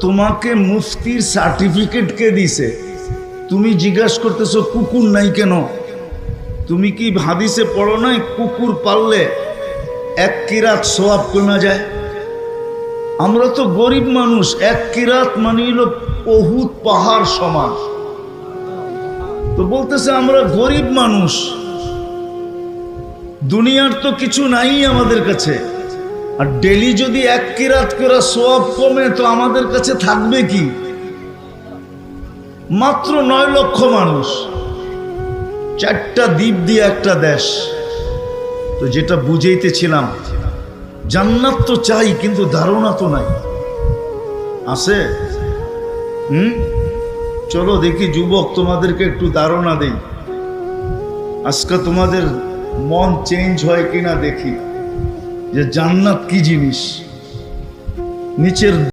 তোমাকে মুফতির সার্টিফিকেট কে দিছে? তুমি জিজ্ঞাসা করতেছো কুকুর নাই কেন? তুমি কি হাদিসে পড়ো নাই কুকুর পাললে এক কিরাত সওয়াব কমে যায়? আমরা তো গরিব মানুষ, এক কিরাত মানে হলো উহুদ পাহাড় সমান। তো বলতেছে আমরা গরিব মানুষ, দুনিয়ার তো কিছু নাই আমাদের কাছে, আর ডেলি যদি এক কিরাত করে সওয়াব কমে তো আমাদের কাছে থাকবে কি? মাত্র 9 লক্ষ মানুষ, 4টা দ্বীপ দিয়ে একটা দেশ। তো যেটা বুঝাইতেছিলাম, জান্নাত তো চাই কিন্তু ধারণা তো নাই। আছে? চলো দেখি যুবক, তোমাদেরকে একটু ধারণা দেই। আজকে তোমাদের মন চেঞ্জ হয় কিনা দেখি যে জান্নাত কি জিনিস। নিচের